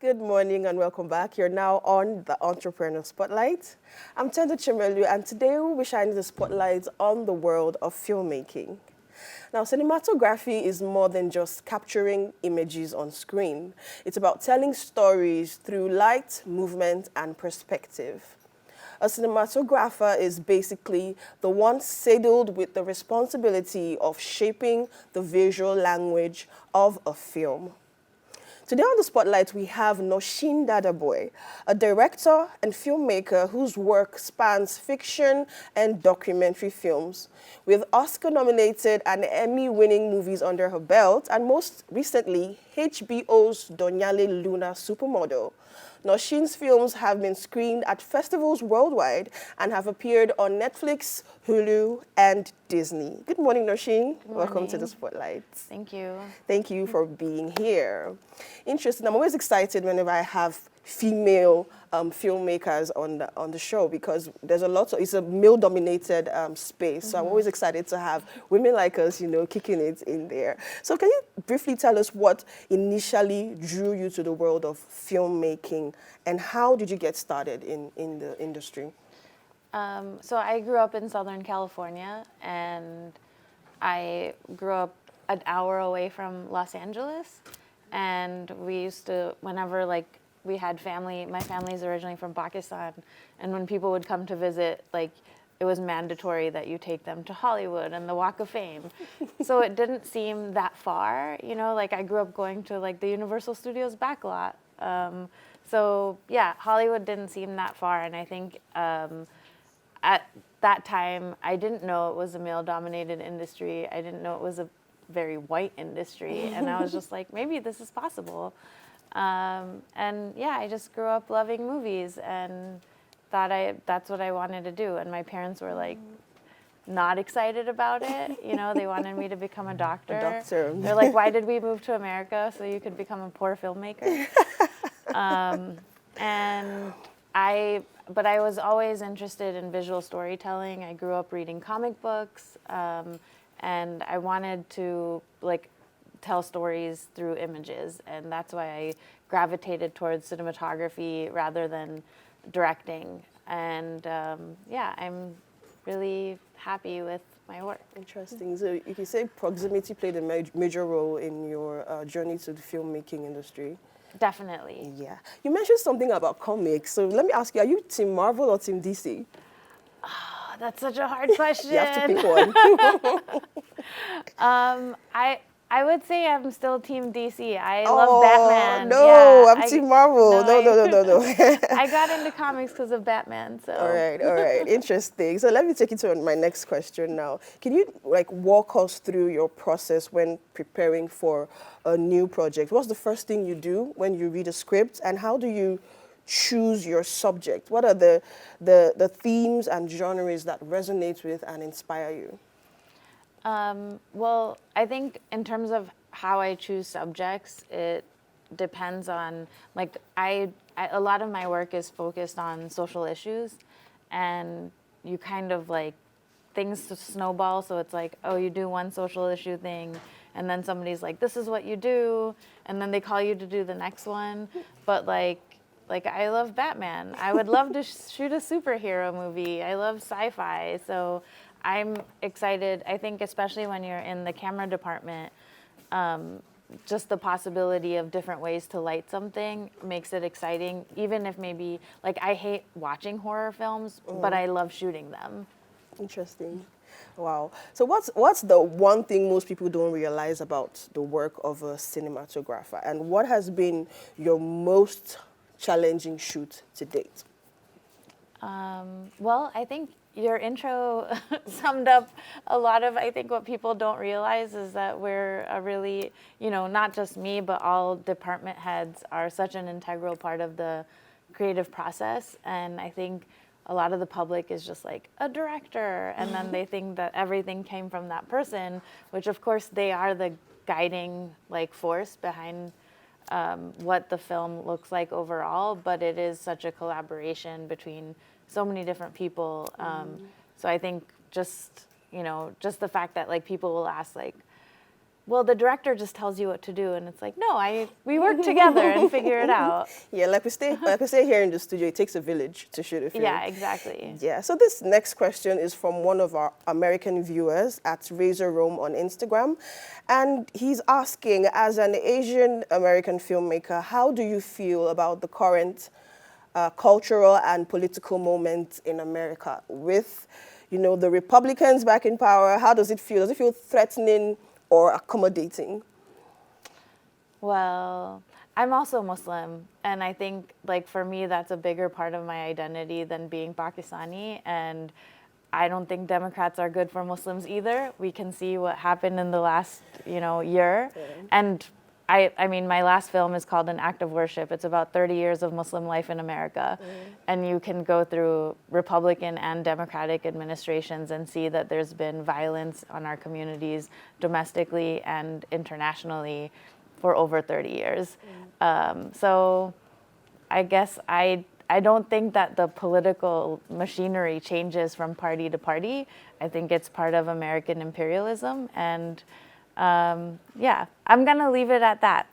Good morning and welcome back. You're now on the Entrepreneur Spotlight. I'm Tendo Chimelu, and today we'll be shining the spotlight on the world of filmmaking. Now, cinematography is more than just capturing images on screen. It's about telling stories through light, movement, and perspective. A cinematographer is basically the one saddled with the responsibility of shaping the visual language of a film. Today on the Spotlight, we have Nausheen Dadabhoy, a director and filmmaker whose work spans fiction and documentary films. With Oscar-nominated and Emmy-winning movies under her belt, and most recently, HBO's Donyale Luna Supermodel. Nausheen's films have been screened at festivals worldwide and have appeared on Netflix, Hulu, and Disney. Good morning, Nausheen. Welcome to the Spotlight. Thank you. Thank you for being here. Interesting. I'm always excited whenever I have female filmmakers on the show because there's a lot of, it's a male-dominated space. So I'm always excited to have women like us, kicking it in there. So can you briefly tell us what initially drew you to the world of filmmaking and how did you get started in the industry? So I grew up in Southern California, and I grew up an hour away from Los Angeles. And we used to, whenever we had family, my family's originally from Pakistan, and when people would come to visit, it was mandatory that you take them to Hollywood and the Walk of Fame. So it didn't seem that far, I grew up going to the Universal Studios backlot. So yeah, Hollywood didn't seem that far, and I think at that time, I didn't know it was a male-dominated industry. I didn't know it was a very white industry, and I was just like, maybe this is possible. And yeah, I just grew up loving movies and thought that's what I wanted to do. And my parents were not excited about it. They wanted me to become a doctor. A doctor. They're like, why did we move to America so you could become a poor filmmaker? But I was always interested in visual storytelling. I grew up reading comic books, and I wanted to tell stories through images, and that's why I gravitated towards cinematography rather than directing. And yeah, I'm really happy with my work. Interesting. So you can say proximity played a major role in your journey to the filmmaking industry. Definitely. Yeah. You mentioned something about comics. So let me ask you, are you Team Marvel or Team DC? Oh, that's such a hard question. You have to pick one. I would say I'm still Team DC. I love Batman. No, yeah, I'm Team Marvel. No. I got into comics because of Batman. So. All right. Interesting. So let me take you to my next question now. Can you walk us through your process when preparing for a new project? What's the first thing you do when you read a script, and how do you choose your subject? What are the themes and genres that resonate with and inspire you? Well, I think in terms of how I choose subjects, it depends on, a lot of my work is focused on social issues, and you kind of things snowball. So it's you do one social issue thing, and then somebody's like, this is what you do, and then they call you to do the next one. But I love Batman. I would love to shoot a superhero movie. I love sci-fi. So I'm excited. I think especially when you're in the camera department, just the possibility of different ways to light something makes it exciting. Even if maybe, I hate watching horror films, but I love shooting them. Interesting. Wow. So what's the one thing most people don't realize about the work of a cinematographer? And what has been your most challenging shoot to date? Well, I think your intro summed up a lot of, I think, what people don't realize is that we're a really, not just me, but all department heads are such an integral part of the creative process. And I think a lot of the public is just a director, and then they think that everything came from that person, which of course they are the guiding force behind what the film looks like overall, but it is such a collaboration between so many different people. So I think just the fact that people will ask well, the director just tells you what to do, and it's like, no, we work together and figure it out. Yeah, like we say here in the studio, it takes a village to shoot a film. Yeah, exactly. Yeah, so this next question is from one of our American viewers at Razor Rome on Instagram. And he's asking, as an Asian American filmmaker, how do you feel about the current cultural and political moment in America with, the Republicans back in power? How does it feel? Does it feel threatening or accommodating? Well, I'm also Muslim, and I think, like, for me, that's a bigger part of my identity than being Pakistani. And I don't think Democrats are good for Muslims either. We can see what happened in the last, year. Yeah. And I mean, my last film is called An Act of Worship. It's about 30 years of Muslim life in America. And you can go through Republican and Democratic administrations and see that there's been violence on our communities domestically and internationally for over 30 years. So I guess I don't think that the political machinery changes from party to party. I think it's part of American imperialism, and yeah, I'm gonna leave it at that.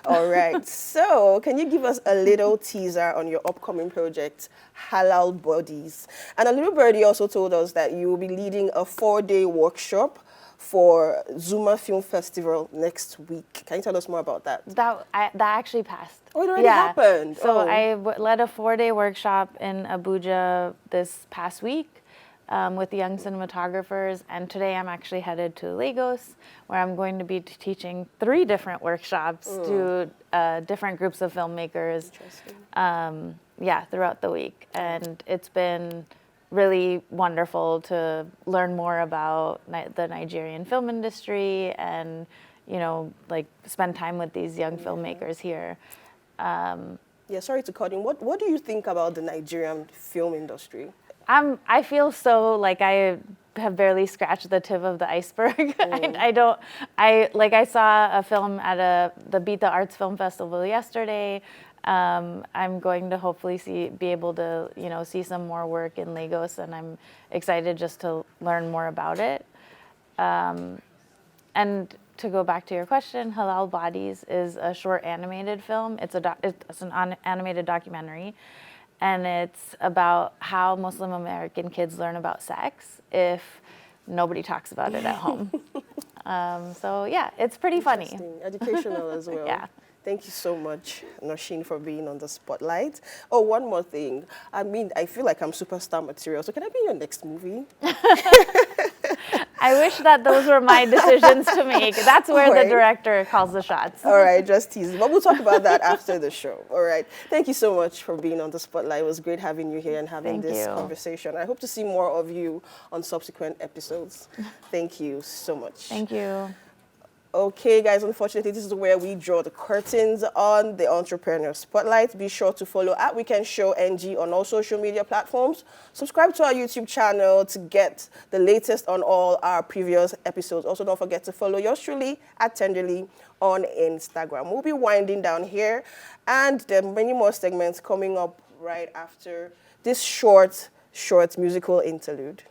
All right. So, can you give us a little teaser on your upcoming project, Halal Bodies? And a little birdie also told us that you will be leading a 4-day workshop for Zuma Film Festival next week. Can you tell us more about that? That actually passed. Oh, it already happened. So Oh. I led a 4-day workshop in Abuja this past week with young cinematographers, and today I'm actually headed to Lagos, where I'm going to be teaching 3 different workshops to different groups of filmmakers. Throughout the week, and it's been really wonderful to learn more about the Nigerian film industry and, like, spend time with these young filmmakers here. Yeah, sorry to cut in. What do you think about the Nigerian film industry? I feel so like I have barely scratched the tip of the iceberg. I saw a film at the Beat the Arts Film Festival yesterday. I'm going to hopefully be able to, see some more work in Lagos, and I'm excited just to learn more about it. And to go back to your question, Halal Bodies is a short animated film. It's an animated documentary, and it's about how Muslim American kids learn about sex if nobody talks about it at home. So yeah, it's pretty funny. Educational as well. Yeah. Thank you so much, Nausheen, for being on the spotlight. Oh, one more thing. I mean, I feel like I'm superstar material, so can I be in your next movie? I wish that those were my decisions to make. That's where Right. the director calls the shots. All right, just teasing. But we'll talk about that after the show. All right. Thank you so much for being on the spotlight. It was great having you here and having Thank this you. conversation. I hope to see more of you on subsequent episodes. Thank you so much. Thank you. Okay, guys, unfortunately, this is where we draw the curtains on the Entrepreneur Spotlight. Be sure to follow at Weekend Show NG on all social media platforms. Subscribe to our YouTube channel to get the latest on all our previous episodes. Also, don't forget to follow yours truly at Tenderly on Instagram. We'll be winding down here, and there are many more segments coming up right after this short musical interlude.